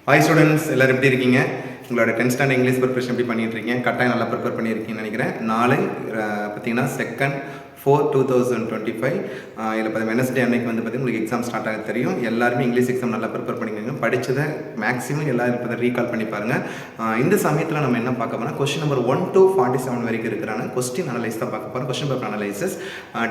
Hi students, எல்லோரும் எப்படி இருக்கீங்க? உங்களோட 10th ஸ்டாண்டர்ட் இங்கிலீஷ் ப்ரிப்பரேஷன் எப்படி பண்ணிட்டுருக்கீங்க? கட்டாயம் நல்லா ப்ரிப்பேர் பண்ணியிருக்கீங்கன்னு நினைக்கிறேன். நாளை பார்த்தீங்கன்னா 2/4/2025 இதில் பார்த்து வெனஸ்டே அன்னைக்கு வந்து பார்த்தீங்கன்னா உங்களுக்கு எக்ஸாம் ஸ்டார்ட் ஆக தெரியும். எல்லாருமே இங்கிலீஷ் எக்ஸாம் நல்லா ப்ரிப்பேர் பண்ணிக்கோங்க. படித்ததை மேக்ஸிமம் எல்லாரும் இப்போ ரீகால் பண்ணி பாருங்கள். இந்த சமயத்தில் நம்ம என்ன பார்க்க போனால் கொஸ்டின் நம்பர் 1 to 47 வரைக்கும் இருக்கிறாங்க கொஸ்டின் அனலைஸ் தான் பார்க்க போகிறோம். Question paper analysis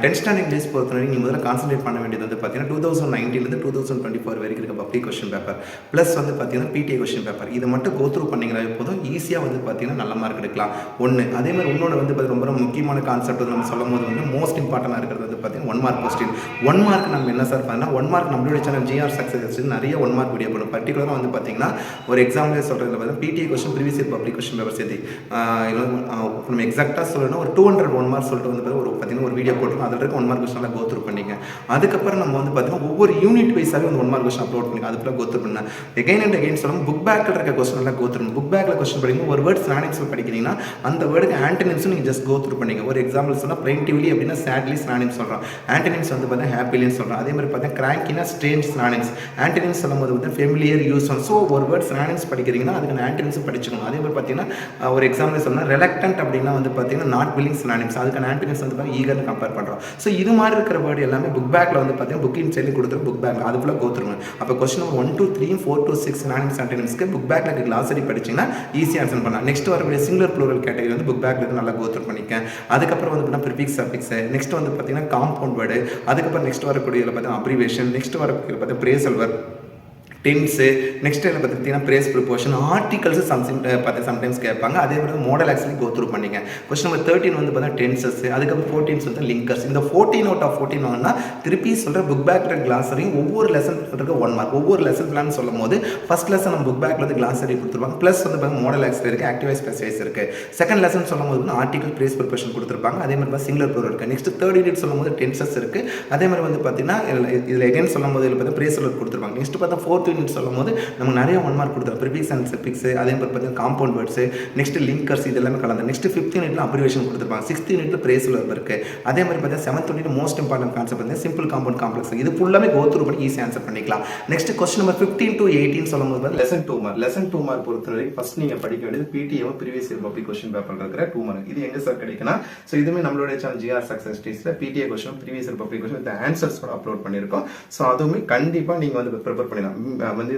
10th standard English பொறுத்தவரைக்கும் நீங்கள் முதல்ல கான்சன்ட்ரேட் பண்ண வேண்டியது வந்து பார்த்தீங்கன்னா 2019 2024 வரைக்கும் இருக்க பப்ளிக் கொஸ்டின் பேப்பர் ப்ளஸ் வந்து பார்த்தீங்கன்னா பிடிஏ கொஸ்டின் பேப்பர் இதை மட்டும் கோ த்ரூ பண்ணிங்களா போதும், ஈஸியாக வந்து பார்த்தீங்கன்னா நல்ல மார்க் எடுக்கலாம். ஒன்று அதே மாதிரி இன்னொன்று வந்து ரொம்ப ரொம்ப முக்கியமான கான்செப்ட் வந்து நம்ம சொல்லும் போது வந்து மோஸ்ட் இம்பார்ட்டண்டாக இருக்கிறது வந்து பார்த்தீங்கன்னா 1 மார்க் கொஸ்டின். 1 மார்க் நம்ம என்ன சார் பண்ணால் 1 மார்க் நம்மளுடைய சேனல் ஜிஆர் சக்ஸஸ் நிறைய 1 மார்க் வீடியோ பண்ணும். பர்டிகுலராக வந்து பார்த்தீங்கன்னா ஒரு எக்ஸாம்பிளே சொல்கிறதுல பார்த்தீங்கன்னா PTA question previous year public question paper சேர்த்து நம்ம எக்ஸாக்டாக சொல்லணும் ஒரு 200 1 மார்க் சொல்லிட்டு வந்து ஒரு பார்த்தீங்கன்னா ஒரு வீடியோ போட்டுருக்கோம். அதில் இருக்க 1 மார்க் கொஸ்டின் கோ த்ரூ பண்ணிங்க. அதுக்கப்புறம் நம்ம வந்து பார்த்தீங்கன்னா ஒவ்வொரு யூனிட் வைஸாகவே வந்து 1 மார்க் கொஸ்டின் அப்லோட் பண்ணி அதுக்குள்ள கோ த்ரூ பண்ணேன். எகைன் அண்ட் எகைன் சொல்லணும் புக் பேக்கில் இருக்க கொஸ்டின் எல்லாம் கோ த்ரூ. புக் பேக்கில் கொஸ்டின் படிக்கும் ஒரு வேர்ட் சினானிம்ஸ் படிக்கிறீங்கன்னா அந்த வேர்டுக்கு ஆன்டனிம்ஸும் நீங்கள் ஜஸ்ட் கோ த்ரூ பண்ணிங்க. ஒரு எக்ஸாம்பிள் சொன்னால் பிளைன்டிவ்லி அப்படின்னா சேட்லி சினானிம்ஸ் சொல்கிறோம். ஆன்டனிம்ஸ் வந்து பார்த்தீங்கன்னா ஹாப்பிலின்னு சொல்கிறோம். அதே மாதிரி பார்த்தீங்கன்னா கிராங்கினா ஸ்ட்ரேஞ்ச் சினானிம்ஸ். ஆன்டனிம்ஸ் சொல்லும் போது வந்து ஃபெமிலியர் யூஸ் ஸோ ஒரு வேர்ட் சினானிம்ஸ் படிக்கிறீங்கன்னா அதுக்கு ஆன்டனிம்ஸ் படிச்சுக்கணும். அதே மாதிரி பார்த்தீங்கன்னா ஒரு எக்ஸாம்பிள் சொன்னால் ரெலக்டன்ட் அப்படின்னா வந்து பார்த்தீங்கன்னா நாட் வில்லிங் சினானிம்ஸ். அதுக்கான ஆன்டனிம்ஸ் வந்து பார்த்தீங்கன்னா ஈகர்னு கம்பேர் பண்ணுறோம். ஸோ இது மாதிரி இருக்கிற வேர்டு எல்லாமே புக் பேக்கில் வந்து பார்த்தீங்கன்னா புக்கிங் சைடில் கொடுத்துரு புக் பேக்கில் அதுக்குள்ள கோத்துருங்க. அப்போ question number 1 to 3 4 to 6 synonyms ஆன்டனிம்ஸ்க்கு புக் பேக்கில் கிளாசரி படிச்சிங்கன்னா ஈஸியாக ஆன்சர் பண்ணலாம். நெக்ஸ்ட் வரக்கூடிய சிங்குலர் ப்ளூரல் கேட்டகரி வந்து புக் பேக்கில் இருந்து நல்லா கோத்ரூ பண்ணிக்கேன். அதுக்கப்புறம் வந்து பார்த்தீங்கன்னா ப்ரிஃபிக்ஸ் சஃபிக்ஸ், நெக்ஸ்ட் வந்து பார்த்தீங்கன்னா காம்பவுண்ட் வேர்டு, அதுக்கப்புறம் நெக்ஸ்ட் வரக்கூடிய பார்த்தீங்கன்னா அப்ரிவேஷன், நெக்ஸ்ட் வரக்கூடிய பார்த்தீங்கன்னா பிரேசல் வேர்ட், டென்ஸு, நெக்ஸ்ட் இதில் பார்த்தீங்கன்னா பிரேஸ் ப்ரிப்போஷன், ஆர்டிகல்ஸ் சம்டைம்ஸ் கேட்பாங்க. அதே மாதிரி மாடல் ஆக்சுவலி கோ த்ரூ பண்ணிங்க. கொஸ்டின் நம்பர் 13 வந்து பார்த்தீங்கன்னா டென்சஸ், அதுக்கப்புறம் 14 வந்து லிங்கர்ஸ். இந்த 14 out of 14 வாங்கினா திருப்பி சொல்கிற புக் பேக் கிளாஸரையும் ஒவ்வொரு லெசன் பண்ணுறதுக்கு 1 மார்க். ஒவ்வொரு லெசன் பிளான் சொல்லும் போது ஃபர்ஸ்ட் லெசன் நம்ம புக் பேக்கில் வந்து கிளாஸரி கொடுத்துருப்பாங்க. ப்ளஸ் வந்து பார்த்தீங்கன்னா மாடல் ஆக்சுவலி இருக்குது, ஆக்டிவைஸ் ஸ்பெசிஃபைஸ் இருக்குது. செகண்ட் லெசன் சொல்லும் போது ஆர்டிகல் பிரேஸ் ப்ரிப்பரேஷன் கொடுத்துருப்பாங்க. அதே மாதிரி சிங்குலர் ப்ளூரல் இருக்குது. நெக்ஸ்ட் தேர்ட் யூனிட் சொல்லும் போது டென்சஸ் இருக்குது. அதே மாதிரி வந்து பார்த்தீங்கன்னா இதில் எகைன் சொல்லும் போது இதில் பார்த்தீங்கன்னா பிரேஸ் கொடுத்துருப்பாங்க. நெக்ஸ்ட் பார்த்தா ஃபோர்த் யூனிட் சொல்லும் போது நம்ம நிறைய 1 மார்க் கொடுத்துருவோம். ப்ரிஃபிக்ஸ் அண்ட் சஃபிக்ஸ், அதே மாதிரி பார்த்தீங்கன்னா காம்பவுண்ட் வேர்ட்ஸ், நெக்ஸ்ட் லிங்கர்ஸ் இது எல்லாமே கலந்து. நெக்ஸ்ட் 5th யூனிட்ல அப்ரிவேஷன் கொடுத்துருப்பாங்க. 6th யூனிட்ல பிரேஸ் வேர்ப் இருக்கு. அதே மாதிரி பார்த்தீங்கன்னா 7th unit most important concept வந்து சிம்பிள் காம்பவுண்ட் காம்ப்ளெக்ஸ். இது ஃபுல்லாமே கோ த்ரூ பண்ணி ஈஸியாக ஆன்சர் பண்ணிக்கலாம். நெக்ஸ்ட் கொஸ்டின் நம்பர் 15 to 18 சொல்லும்போது லெசன் 2 மார்க். லெசன் 2 மார்க் பொறுத்தவரைக்கும் ஃபர்ஸ்ட் நீங்க படிக்க வேண்டியது PTA previous year public question பேப்பர்ல இருக்கிற 2 மார்க். இது எங்க சார் கிடைக்கும்னா ஸோ இதுவுமே நம்மளுடைய சேனல் ஜிஆர் சக்ஸஸ் டீஸ்ல PTA question previous year public question with answers upload பண்ணியிருக்கோம். ஸோ அதுவுமே கண்டிப்பா நீங்க வந்து ப்ரிப்பேர் பண்ணிடலாம். வந்து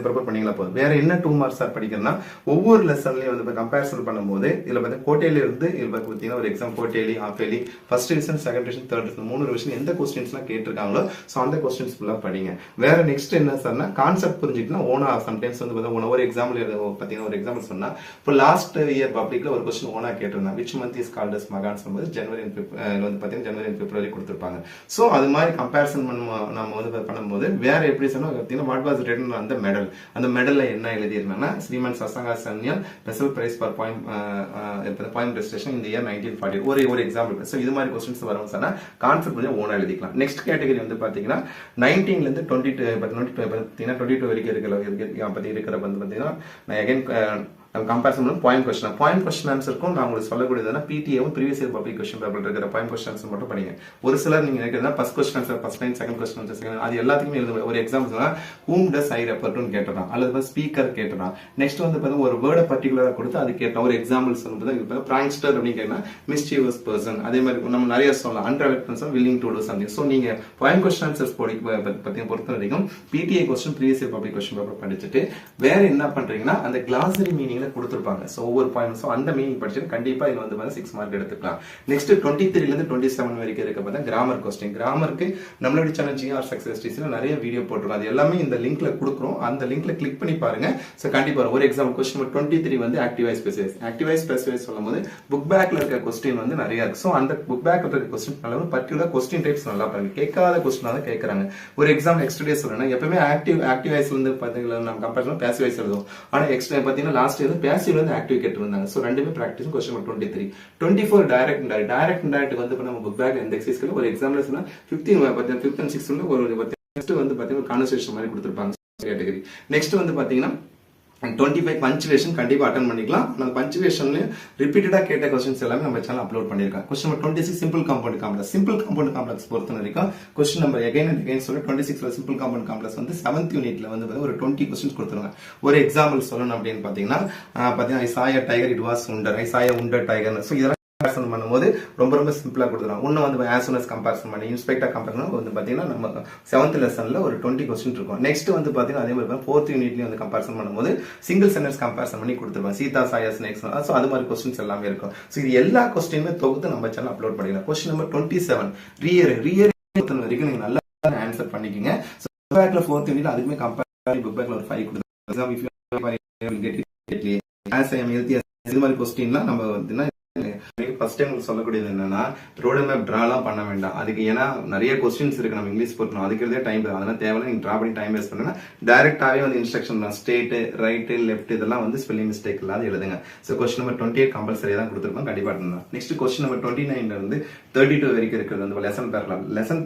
ப்ரிப்பேர் பண்ணீங்களா போதும். வேற என்ன 2 மார்க்ஸ் சார் படிக்கிறதுனா ஒவ்வொரு லெசன்லயும் வந்து கம்பேரிசன் பண்ணும்போது இதுல வந்து கோட்டேலி இருந்து இதுல பார்த்தீங்கன்னா ஒரு exam quarterly half yearly first revision second revision third revision 3 revision எந்த கொஸ்டின்ஸ்லாம் கேட்டிருக்காங்களோ ஸோ அந்த கொஸ்டின்ஸ் ஃபுல்லா படிங்க. வேற நெக்ஸ்ட் என்ன சார்னா கான்செப்ட் புரிஞ்சுக்கிட்டா ஓனா சம்டைம்ஸ் வந்து பார்த்தீங்கன்னா ஒரு எக்ஸாம்பிள் பார்த்தீங்கன்னா ஒரு எக்ஸாம்பிள் சொன்னா இப்போ லாஸ்ட் இயர் பப்ளிக்ல ஒரு கொஸ்டின் ஓனா கேட்டிருந்தாங்க which month is called as மகான் சொல்லும்போது ஜனவரி வந்து பார்த்தீங்கன்னா ஜனவரி அண்ட் பிப்ரவரி கொடுத்துருப்பாங்க. ஸோ அது மாதிரி கம்பேரிசன் நம்ம வந்து பண்ணும்போது வேற எப்படி சொன்னா பார்த்தீங்கன்னா வாட் வாஸ் ரிட்டன் அந்த மெடல், அந்த மெடல்ல என்ன எழுதியிருந்தாங்கன்னா Sriman Sasanka Sanyal special prize for point registration இந்த இயர் 1940 ஒரு எக்ஸாம்பிள். ஸோ இது மாதிரி கொஸ்டின்ஸ் வரும் சொன்னா கான்செப்ட் கொஞ்சம் ஓனா எழுதிக்கலாம். நெக்ஸ்ட் கேட்டகரி வந்து பாத்தீங்கன்னா 19ல இருந்து 22 வரைக்கும் இருக்கிற வந்து பாத்தீங்கன்னா நான் அகைன் கம்பேரிசன் பண்ணும் பாயிண்ட் கொஸ்டின் ஆன்சருக்கும் நான் உங்களுக்கு சொல்லக்கூடியதுனா பிடிஏவும் previous year public question paper இருக்கிற பாயிண்ட் கொஸ்டின் ஆன்சர் மட்டும் படிங்க. ஒரு சிலர் நீங்க நினைக்கிறதா first question answer first line second question answer second அது எல்லாத்துக்குமே எழுத ஒரு example whom does I refer to கேட்டறான் அல்லது ஸ்பீக்கர் கேட்டறான். நெக்ஸ்ட் வந்து பாத்தீங்கன்னா ஒரு வேர்டை பர்టిక్యులரா கொடுத்து அது கேட்டா ஒரு எக்ஸாம்பிள் சொல்றது இப்போ பிராங்க்ஸ்டர் அப்படி கேட்டா மிஸ்chievous person. அதே மாதிரி நம்ம நிறைய சொல்லலாம் unreluctant willing to do something. So நீங்க பாயிண்ட் கொஸ்டின் ஆன்சர்ஸ் பத்தி பொறுத்த வரைக்கும் PTA question previous year public question paper படிச்சுட்டு வேற என்ன பண்றீங்கன்னா அந்த கிளாசரி மீனிங் கொடுத்திருப்பாங்க. சோ ஒவ்வொரு பாயிண்ட்ஸும் அந்த மீனிங் படிச்சு கண்டிப்பா இது வந்து 6 மார்க் எடுத்துக்கலாம். நெக்ஸ்ட் 23 ல இருந்து 27 வரைக்கும் இருக்க பார்த்தா கிராமர் கொஸ்டின். கிராமருக்கு நம்மளுடைய சேனல் ஜிஆர் சக்ஸஸ் டீஸ்ல நிறைய வீடியோ போட்டுருக்கோம். அது எல்லாமே இந்த லிங்க்ல கொடுக்குறோம். அந்த லிங்க்ல கிளிக் பண்ணி பாருங்க. சோ கண்டிப்பா ஒரு எக்ஸாம்பிள் கொஸ்டின் நம்பர் 23 வந்து ஆக்டிவைஸ் ஸ்பெசிஃபைஸ். ஆக்டிவைஸ் ஸ்பெசிஃபைஸ் சொல்லும்போது புக் பேக்ல இருக்க கொஸ்டின் வந்து நிறைய இருக்கு. சோ அந்த புக் பேக்ல இருக்க கொஸ்டின் நல்ல பர்టిక్యులர் கொஸ்டின் டைப்ஸ் நல்லா பாருங்க. கேட்காத கொஸ்டின் தான் கேக்குறாங்க. ஒரு எக்ஸாம்பிள் எக்ஸ்ட்ரா சொல்லணும். எப்பவுமே ஆக்டிவைஸ் வந்து பாத்தீங்கன்னா நம்ம கம்பேர் பண்ணா பாசிவைஸ் எழுதுவோம். ஆனா எக்ஸ்ட்ரா பாத்தீங்கன்னா லாஸ்ட் இயர் பாசிவ் வந்து ஆக்டிவ் கேட்டிருந்தாங்க. சோ ரெண்டுமே practice. Question number 23 24 direct direct வந்து நம்ம புக் பேக் எந்த எக்ஸர்சைஸ்ல ஒரு எக்ஸாம்பிள் சொன்னா 5th and 6th ஒரு நெக்ஸ்ட் வந்து பாத்தீங்கன்னா கான்வர்சேஷன் மாதிரி கொடுத்திருப்பாங்க கேட்டகரி. நெக்ஸ்ட் வந்து பாத்தீங்கன்னா 25 பஞ்சுவேஷன் கண்டிப்பா அட்டன் பண்ணிக்கலாம். அந்த பஞ்சுவேஷன்ல ரிப்பீட்டடா கேட்ட क्वेश्चंस எல்லாமே நம்ம சேனல் அப்லோட் பண்ணிருக்கேன். Question number 26 simple compound complex. Simple compound complex பொறுத்த வரைக்கும் question number again and again சொல்ல 26ல சிம்பிள் காம்பவுண்ட் காம்ப்ளெக்ஸ் வந்து 7th யூனிட்ல வந்து ஒரு 20 क्वेश्चंस கொடுத்துருங்க. ஒரு எக்ஸாம்பிள் சொல்லணும் அப்படின்னு பாத்தீங்கன்னா ஐ saw a tiger, it was under, I saw a wounded tiger. So இதெல்லாம் கம்பேரிசன் பண்ணும்போது ரொம்ப சிம்பிளா கொடுத்துருவாங்க. இன்னும் வந்து as soon as கம்பேரிசன் பண்ணி இன்ஸ்பெக்டர் கம்பேரிசன் வந்து பாத்தீங்கன்னா நம்ம 7th லெசன்ல ஒரு 20 क्वेश्चन இருக்கும். நெக்ஸ்ட் வந்து பாத்தீங்கன்னா அதே மாதிரி 4th யூனிட்லயும் வந்து கம்பேரிசன் பண்ணும்போது சிங்கிள் சென்டென்ஸ் கம்பேரிசன் பண்ணி கொடுத்துருவாங்க. சீதா சாயா ஸ்னேக்ஸ், சோ அது மாதிரி क्वेश्चंस எல்லாமே இருக்கும். சோ இது எல்லா क्वेश्चनமே தொகுத்து நம்ம சேனல் அப்லோட் பண்ணிடலாம். क्वेश्चन நம்பர் 27 ரியர் வரைக்கும் நீங்க நல்லா ஆன்சர் பண்ணிக்கங்க. சோ புக் பேக்ல 4th யூனிட்ல அதுக்குமே கம்பேர் புக் பேக்ல ஒரு 5 கொடுத்துருக்காங்க. If you get it as I am healthy இது மாதிரி क्वेश्चनலாம் நம்ம வந்து ஃபர்ஸ்ட் டைம் சொல்லக்கூடியது என்னன்னா ரோடு மேப் டிராலாம் பண்ண வேண்டாம். அதுக்கு ஏன்னா நிறைய क्वेश्चंस இருக்கு நம்ம இங்கிலீஷ் பொறுத்தணும். அதுக்கிறதே டைம் அதெல்லாம் தேவையில்லை. நீங்க டிரா பண்ணி டைம் வேஸ்ட் பண்ணுங்க. டைரக்டாவே வந்து இன்ஸ்ட்ரக்ஷன் தான் ஸ்ட்ரெயிட் ரைட் லெஃப்ட் இதெல்லாம் வந்து ஸ்பெல்லிங் மிஸ்டேக் இல்லாத எழுதுங்க. சோ क्वेश्चन நம்பர் 28 கம்பல்சரியா தான் கொடுத்திருப்போம். கண்டிப்பா பண்ணலாம். நெக்ஸ்ட் क्वेश्चन நம்பர் 29ல இருந்து 32 வரைக்கும் இருக்குது வந்து லெசன்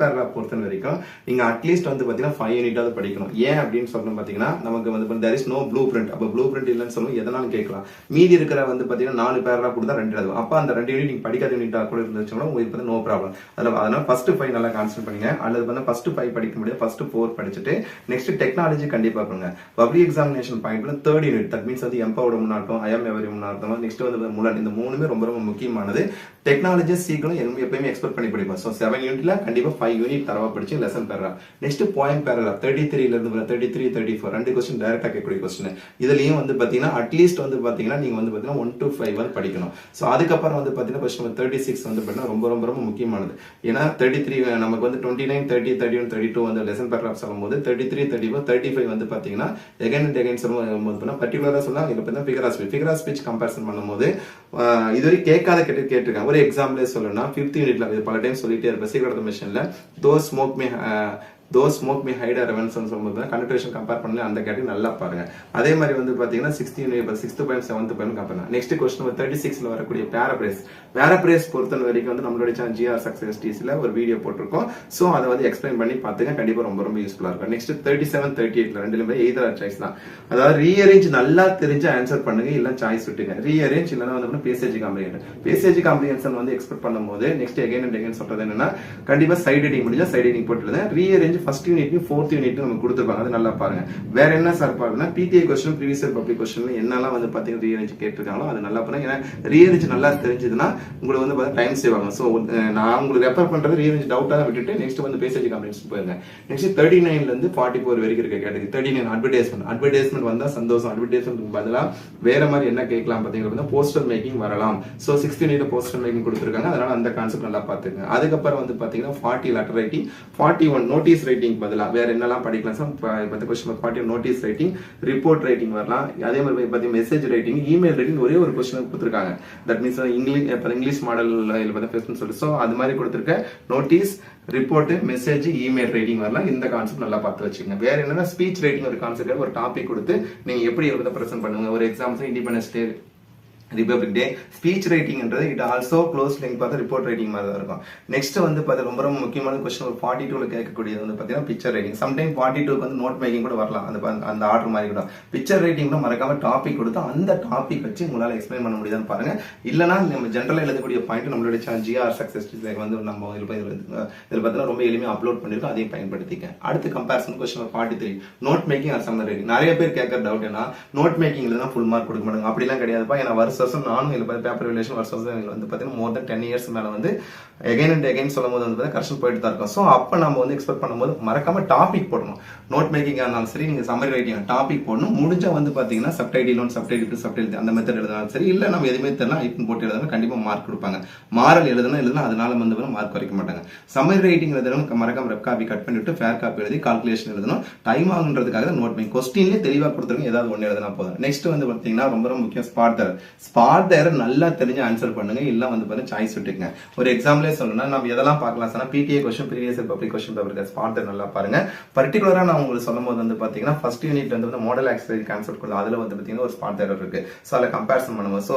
பேராகிராஃப் பொறுத்த வரைக்கும் நீங்க அட்லீஸ்ட் வந்து பாத்தீங்கன்னா 5 யூனிட்டாவது படிக்கணும். ஏன் அப்படின்னு சொல்லணும் பாத்தீங்கன்னா நமக்கு வந்து there is no blueprint. அப்ப blueprint இல்லன்னு சொல்லுவோம். எதனாலும் கேட்கலாம். மீதி இருக்கிற வந்து பாத்தீங்கன்னா 4 பேராகிராஃப் கொடுத்தா 2 எழுதுவோம். அப்ப அந்த 2 யூனிட் நீங்க படிக்காத யூனிட்டா கூட இருந்துச்சுன்னா உங்களுக்கு வந்து நோ ப்ராப்ளம். அதனால ஃபர்ஸ்ட் 5 நல்லா கான்சென்ட்ரேட் பண்ணுங்க. அல்லது வந்து ஃபர்ஸ்ட் 5 படிக்க முடியாது, ஃபர்ஸ்ட் 4 படிச்சுட்டு நெக்ஸ்ட் டெக்னாலஜி கண்டிப்பா பண்ணுங்க. பப்ளிக் எக்ஸாமினேஷன் பாயிண்ட்ல 3rd யூனிட் தட் மீன்ஸ் வந்து எம்பவர்ட் முன்னாட்டம் ஐ எம் எவரி முன்னாட்டம் நெக்ஸ்ட் வந்து முலன் இந்த மூணுமே ரொம்ப முக்கியமானது. டெக்னாலஜி சீக்கிரம் எப்பயுமே எக்ஸ்பெக்ட் பண்ணி படிப்போம். சோ 7 யூனிட்ல கண்டிப்பா 5 யூனிட் தரவா படிச்சு லெசன் பேரா. நெக்ஸ்ட் பாயிண்ட் பேரா 33ல இருந்து 33 34 ரெண்டு क्वेश्चन டைரக்டா கேட்கக்கூடிய क्वेश्चन. இதுலயும் வந்து பாத்தீங்கன்னா அட்லீஸ்ட் வந்து பாத்தீங்கன்னா நீங்க வந்து பாத்தீங்கன்னா 1 to 5 வந்து படிக்கணும். சோ அதுக்கப்புறம் வந்து பாத்தீங்கன்னா क्वेश्चन 36 வந்து பாத்தீங்கன்னா ரொம்ப முக்கியமானது. ஏன்னா 33 நமக்கு வந்து 29 30 31 32 வந்து லெசன் பேராகிராஃப் சொல்லும்போது 33 34 35 வந்து பாத்தீங்கன்னா அகைன் அண்ட் அகைன் சொல்லும்போது பர்టిక్యులரா சொன்னா இங்க பார்த்தா ஃபிகர் ஆஃப் ஸ்பீச் கம்பேரிசன் பண்ணும்போது இதுவரை கேட்காத கேட்டிருக்காங்க. ஒரு எக்ஸாம்பிள் சொல்லணும்னா 5th யூனிட்ல பல டைம் சொல்லிட்டே இருப்பேன். சீக்ரெட் ஆஃப் தி மிஷன்ல those smoke may hide a reverence சொல்லும்போது கன்வர்சேஷன் கம்பேர் பண்ணல அந்த கேட்டகரி நல்லா பாருங்க. அதே மாதிரி வந்து பாத்தீங்கன்னா 6th unit 6th point 7th point compare பண்ணலாம். நெக்ஸ்ட் क्वेश्चन நம்பர் 36ல வரக்கூடிய பேராபிரேஸ் பொறுத்த வரைக்கும் வந்து நம்மளுடைய சேனல் GR சக்சஸ் டிஸ்ல ஒரு வீடியோ போட்டிருக்கோம். சோ அதை வந்து எக்ஸ்பிளைன் பண்ணி பாத்துங்க. கண்டிப்பா ரொம்ப யூஸ்ஃபுல்லா இருக்கும். நெக்ஸ்ட் 37 38ல ரெண்டுலயுமே எய்தர் சாய்ஸ் தான். அதாவது ரீஅரேஞ்ச் நல்லா தெரிஞ்சு ஆன்சர் பண்ணுங்க, இல்ல சாய்ஸ் விட்டுங்க. ரீஅரேஞ்ச் இல்லனா வந்து பேசேஜ் காம்ப்ரிஹென்ஷன் வந்து எக்ஸ்பெக்ட் பண்ணும்போது நெக்ஸ்ட் அகைன் அண்ட் அகைன் சொல்றது என்னன்னா கண்டிப்பா சைட் ரீடிங் முடிஞ்சா சைட் ரீடிங் போட்டுடுங்க. ரீஅரேஞ்ச் ஃபர்ஸ்ட் யூனிட்லயும் 4th யூனிட்லயும் நமக்கு கொடுத்துருப்பாங்க. அது நல்லா பாருங்க. வேற என்ன சார் பாருங்கன்னா PTA question previous year public क्वेश्चनல என்னெல்லாம் வந்து பாத்தீங்கன்னா ரீஅரேஞ்ச் கேட்டிருக்காங்களோ அது நல்லா பாருங்க. ஏன்னா ரீஅரேஞ்ச் நல்லா தெரிஞ்சதுன்னா உங்களுக்கு வந்து பாத்தீங்கன்னா டைம் சேவ் ஆகும். சோ நான் உங்களுக்கு ரெஃபர் பண்றது ரீஅரேஞ்ச் டவுட்டா விட்டுட்டு நெக்ஸ்ட் வந்து பேசேஜ் காம்ப்ரிஹென்ஷன் போயிருங்க. நெக்ஸ்ட் 39ல இருந்து 44 வரைக்கும் இருக்க கேட்டகரி 39 அட்வர்டைஸ்மெண்ட் வந்தா சந்தோஷம். அட்வர்டைஸ்மெண்ட் பதிலா வேற மாதிரி என்ன கேட்கலாம் பாத்தீங்கன்னா போஸ்டர் மேக்கிங் வரலாம். சோ 6th யூனிட்ல போஸ்டர் மேக்கிங் கொடுத்திருக்காங்க. அதனால அந்த கான்செப்ட் நல்லா பாத்துக்கங்க. அதுக்கப்புறம் வந்து பாத்தீங்கன்னா 40 லெட்டர் ரைட்டிங் 41 நோட்டீஸ் ரைட்டிங் பதிலா வேற என்னெல்லாம் படிக்கலாம் சார்? இப்போ question 40 notice writing report writing வரலாம். அதே மாதிரி பாத்தீங்கன்னா மெசேஜ் ரைட்டிங் இமெயில் ரைட்டிங் ஒரே ஒரு क्वेश्चन கொடுத்திருக்காங்க. தட் மீன்ஸ் இங்கிலீஷ் மாடல்ல பார்த்தா பேசணும்னு சொல்லி சோ அது மாதிரி கொடுத்திருக்க notice report message email writing வரலாம். இந்த கான்செப்ட் நல்லா பார்த்து வச்சுக்கோங்க. வேற என்னன்னா ஸ்பீச் ரைட்டிங் ஒரு கான்செப்ட் ஒரு டாபிக் கொடுத்து நீங்க எப்படி எழுத பிரசன்ட் பண்ணுங்க. ஒரு example independence day republic day speech ரைட்டிங்ன்றது இட் ஆல்சோ க்ளோஸ் லிங்க் பார்த்து ரிப்போர்ட் ரைட்டிங் மாதிரி தான் இருக்கும். நெக்ஸ்ட் வந்து பார்த்தா ரொம்ப முக்கியமான கொஸ்டின் ஒரு 42ல கேட்கக்கூடியது வந்து பார்த்தீங்கன்னா பிக்சர் ரைட்டிங். சம்டைம் 42க்கு வந்து நோட் மேக்கிங் கூட வரலாம். அந்த ஆர்டர் மாதிரி கூட பிக்சர் ரைட்டிங் கூட மறக்காம டாபிக் கொடுத்து அந்த டாபிக் வச்சு உங்களால எக்ஸ்பிளைன் பண்ண முடியுதான்னு பாருங்க. இல்லைனா நம்ம ஜென்ரலா எழுதக்கூடிய பாயிண்ட் நம்மளுடைய GR சக்சஸ் வந்து நம்ம இதில் பார்த்தீங்கன்னா ரொம்ப எளிமையாக அப்லோட் பண்ணிருக்கோம். அதையும் பயன்படுத்திக்க. அடுத்து comparison question 43 note making or summary writing. நிறைய பேர் கேட்கற டவுட் என்ன நோட் மேக்கிங்ல தான் ஃபுல் மார்க் கொடுக்க மாட்டாங்க. அப்படிலாம் கிடையாதுப்பா. ஏன்னா வருஷம் நானும் இதுல பேப்பர் ரிலேஷன் வருஷம் வந்து பாத்தீங்கன்னா மோர் தென் 10 இயர்ஸ் மேல வந்து அகைன் அண்ட் அகைன் சொல்லும் போது வந்து கரெக்ஷன் போயிட்டு தான் இருக்கும். ஸோ அப்ப நம்ம வந்து எக்ஸ்பெக்ட் பண்ணும்போது மறக்காம டாபிக் போடணும். நோட் மேக்கிங் ஆனாலும் சரி நீங்க சம்மரி ரைட்டிங் டாபிக் போடணும். முடிஞ்சா வந்து பாத்தீங்கன்னா சப்டைட்டில் ஒன் சப்டைட்டில் சப்டைட்டில் அந்த மெத்தட் எழுதினாலும் சரி, இல்ல நம்ம எதுவுமே தெரியல ஐப்பன் போட்டு எழுதணும் கண்டிப்பா மார்க் கொடுப்பாங்க. மாரல் எழுதணும் அதனால வந்து மார்க் குறைக்க மாட்டாங்க. சம்மரி ரைட்டிங் எழுதணும் மறக்காம ரெப் காப்பி கட் பண்ணிட்டு ஃபேர் காப்பி எழுதி கால்குலேஷன் எழுதணும். டைம் ஆகுன்றதுக்காக நோட் மேக்கிங் கொஸ்டின்லேயே தெளிவா கொடுத்துருங்க. ஏதாவது ஒன்று எழுதினா போதும். நெக்ஸ்ட் வந்து பாத்தீங்கன்னா ரொம்ப முக்கியம் ஸ்பாட் த எரர் நல்லா தெரிஞ்சு ஆன்சர் பண்ணுங்க, இல்ல வந்து பாருங்க சாய்ஸ் விட்டுங்க. ஒரு எக்ஸாம்பிளே சொல்லணும்னா நம்ம எதெல்லாம் பார்க்கலாம் சொன்னா PTA question, previous year public question paper spot த நல்லா பாருங்க. பர்டிகுலரா நான் உங்களுக்கு சொல்லும்போது வந்து பாத்தீங்கன்னா ஃபர்ஸ்ட் யூனிட் வந்து மாடல் ஆக்சிலரி கான்செப்ட் கொண்டு அதுல வந்து பாத்தீங்கன்னா ஒரு ஸ்பாட் எரர் இருக்கு. சோ அதுல கம்பேரிசன் பண்ணுவோம். சோ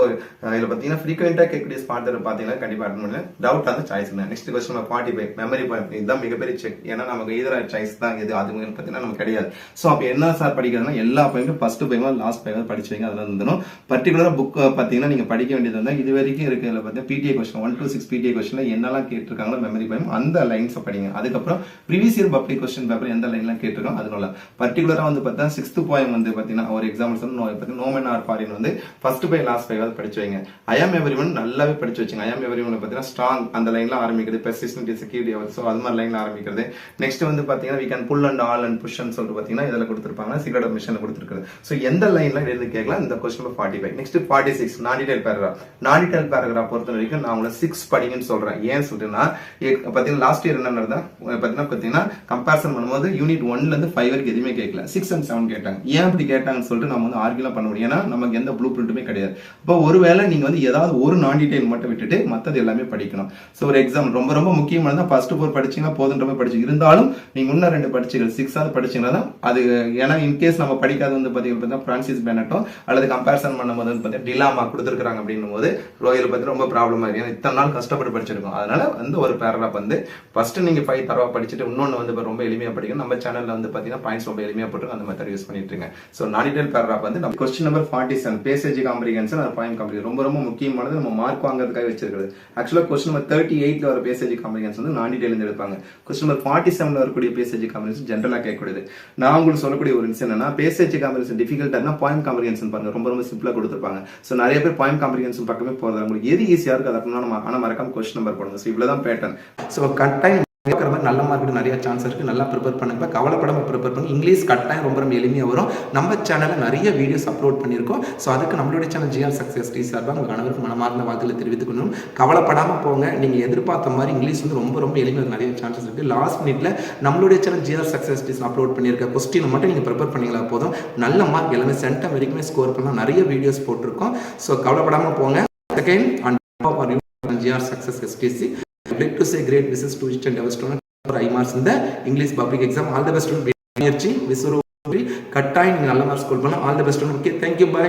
இதுல பாத்தீங்கன்னா ஃப்ரீக்வெண்டா கேட்கக்கூடிய ஸ்பாட் எரர் பாத்தீங்கன்னா கண்டிப்பா அட்டெண்ட் பண்ணுங்க. டவுட் அந்த சாய்ஸ் இல்ல. நெக்ஸ்ட் கொஸ்டின் 45 மெமரி பாயிண்ட், இதுதான் மிகப்பெரிய செக். ஏன்னா நமக்கு ஈதர் சாய்ஸ் தான் இது, அது பாத்தீங்கன்னா நமக்கு கிடையாது. சோ அப்ப என்ன சார் படிக்கிறதுனா எல்லா பாயிண்டும் ஃபர்ஸ்ட் பைமா லாஸ்ட் பைமா படிச்சு வைங்க. அதுல இருந்தனும் பர்டிகுலரா புக் பாத்தீங்கன்னா நீங்க படிக்க வேண்டியது வந்து இது வரைக்கும் இருக்குல பாத்தீங்கன்னா பிடிஏ கொஸ்டின் 1 to 6 பிடிஏ கொஸ்டின்ல என்னெல்லாம் கேட்டிருக்காங்களோ மெமரி பைம் அந்த லைன்ஸ் படிங்க. அதுக்கப்புறம் previous year public question paper எந்த லைன்லாம் கேட்டிருக்காங்க அதனால பர்டிகுலரா வந்து பார்த்தா 6th போயம் வந்து பாத்தீங்கன்னா ஒரு எக்ஸாம்பிள் வந்து நோமன் ஆர் ஃபாரின் வந்து ஃபர்ஸ்ட் பை லாஸ்ட் பை படிச்சு வைங்க. ஐ ஆம் எவரிவன் நல்லாவே படிச்சு வச்சுங்க. ஐ ஆம் எவரிவன் பாத்தீங்கன்னா ஸ்ட்ராங் அந்த லைன்ல ஆரம்பிக்கிறது, பெர்சிஸ்டன்ட் செக்யூரிட்டி சோ அது மாதிரி லைன்ல ஆரம்பிக்கிறது. நெக்ஸ்ட் வந்து பாத்தீங்கன்னா we can pull and all and push ன்னு சொல்லிட்டு பாத்தீங்கன்னா இதெல்லாம் கொடுத்திருப்பாங்க, சீக்ரெட் ஆஃப் மிஷன்ல கொடுத்திருக்காங்க. சோ எந்த லைன்ல இருந்து கேட்கலாம் இந்த क्वेश्चन 45. நெக்ஸ்ட் 46 நான் டீடைல் பேராகிராஃப். நான் டீடைல் பேராகிராஃப் பொறுத்த வரைக்கும் நான் உங்களுக்கு 6 படிங்கன்னு சொல்றேன். ஏன் சொல்றேன்னா பாத்தீங்கன்னா லாஸ்ட் இயர் என்ன நடந்தா பாத்தீங்கன்னா கம்பேரிசன் பண்ணும்போது யூனிட் 1ல இருந்து 5 வரைக்கும் எதுவுமே கேட்கல, 6 and 7 கேட்டாங்க. ஏன் அப்படி கேட்டாங்கன்னு சொல்லிட்டு நம்ம வந்து ஆர்கியூலாம் பண்ண முடியும். ஏன்னா நமக்கு எந்த ப்ளூ பிரிண்ட்டுமே கிடையாது. அப்போ ஒருவேளை நீங்க வந்து ஏதாவது ஒரு நான் டீடைல் மட்டும் விட்டுட்டு மத்தது எல்லாமே படிக்கணும். சோ ஒரு எக்ஸாம் ரொம்ப ரொம்ப முக்கியமானது. ஃபர்ஸ்ட் 4 படிச்சீங்கன்னா போதுன்ற மாதிரி படிச்சு இருந்தாலும் நீங்க இன்னும் 2 படிச்சுகள் 6ஆவது படிச்சீங்கன்னா அது. ஏன்னா இன்கேஸ் நம்ம படிக்காத வந்து பாத்தீங்கன்னா பிரான்சிஸ் பெனட்டோ அல்லது கம்பேரிசன் பண்ணும்போது வந்து பாத்தீங்கன்னா டிலாமா கொடுத்துருக்காங்க அப்படின்னும் போது ரோயல் பத்தி ரொம்ப ப்ராப்ளமா இருக்கு. ஏன்னா இத்தனை நாள் கஷ்டப்பட்டு படிச்சிருக்கோம். அதனால வந்து ஒரு பேராகிராஃப் வந்து ஃபர்ஸ்ட் நீங்க 5 தரவா படிச்சுட்டு இன்னொன்னு வந்து ரொம்ப எளிமையா படிக்கணும். நம்ம சேனல்ல வந்து பாத்தீங்கன்னா பாயிண்ட்ஸ் ரொம்ப எளிமையா போட்டு அந்த மெத்தட் யூஸ் பண்ணிட்டு இருக்கேன். சோ நான் டீடைல் பேராகிராஃப் வந்து நம்ம क्वेश्चन நம்பர் 47 பேசேஜ் காம்ப்ரிஹென்ஷன் அது பாயிண்ட் காம்ப்ரிஹென்ஷன் ரொம்ப ரொம்ப முக்கியமானது. நம்ம மார்க் வாங்குறதுக்காக வச்சிருக்கிறது. ஆக்சுவலா क्वेश्चन நம்பர் 38ல வர பேசேஜ் காம்ப்ரிஹென்ஷன் வந்து நான் டீடைல் இருந்து எடுப்பாங்க. क्वेश्चन நம்பர் 47ல வரக்கூடிய பேசேஜ் காம்ப்ரிஹென்ஷன் ஜெனரலா கேட்கக்கூடியது. நான் உங்களுக்கு சொல்லக்கூடிய ஒரு விஷயம் என்னன்னா பேசேஜ் காம்ப்ரிஹென்ஷன் டிஃபிகல்ட்டானா பாயிண்ட் காம்ப்ரிஹென்ஷன் பாருங்க ரொம்ப ரொம்ப சிம்பிளா கொடுத்திருப்பாங்க. சோ நிறைய பேர் பாயிண்ட் காம்ப்ரிஹென்ஷன் பக்கமே போறது. உங்களுக்கு எது ஈஸியா இருக்கு அதை பண்ணா ஆனா மறக்காம क्वेश्चन நம்பர் போடுங்க. சோ இவ்வளவுதான் பேட்டர்ன். சோ கட்டாயம் நல்ல மார்க்கு நிறைய சான்ஸ் இருக்கு. நல்லா ப்ரிப்பேர் பண்ணுங்க, கவலைப்படாம ப்ரிப்பேர் பண்ணுங்க. இங்கிலீஷ் கட்டாயம் ரொம்ப ரொம்ப எளிமையா வரும். நம்ம சேனல்ல நிறைய வீடியோஸ் அப்லோட் பண்ணியிருக்கோம். ஸோ அதுக்கு நம்மளுடைய சேனல் ஜிஆர் சக்சஸ் டி சார்பாக உங்க அனைவருக்கும் மனமார்ந்த வாழ்த்துக்களை தெரிவித்துக் கொள்ளணும். கவலைப்படாம போங்க. நீங்க எதிர்பார்த்த மாதிரி இங்கிலீஷ் வந்து ரொம்ப ரொம்ப எளிமையாக நிறைய சான்சஸ் இருக்கு. லாஸ்ட் மினிட்ல நம்மளுடைய channel GR success D upload பண்ணியிருக்க கொஸ்டின் மட்டும் நீங்க ப்ரிப்பேர் பண்ணீங்களா போதும். நல்ல மார்க் எல்லாமே சென்டம் வரைக்குமே ஸ்கோர் பண்ணலாம். நிறைய வீடியோஸ் போட்டிருக்கோம். ஸோ கவலைப்படாம போங்க. Again, on behalf of you, GR Success STC, I would like to say great wishes to each and every student for IMARS in the English public exam. All the best student. முயற்சி விசுறு கட்டாயம் நீங்க நல்ல mark score பண்ணலாம். All the best. Okay, thank you, by.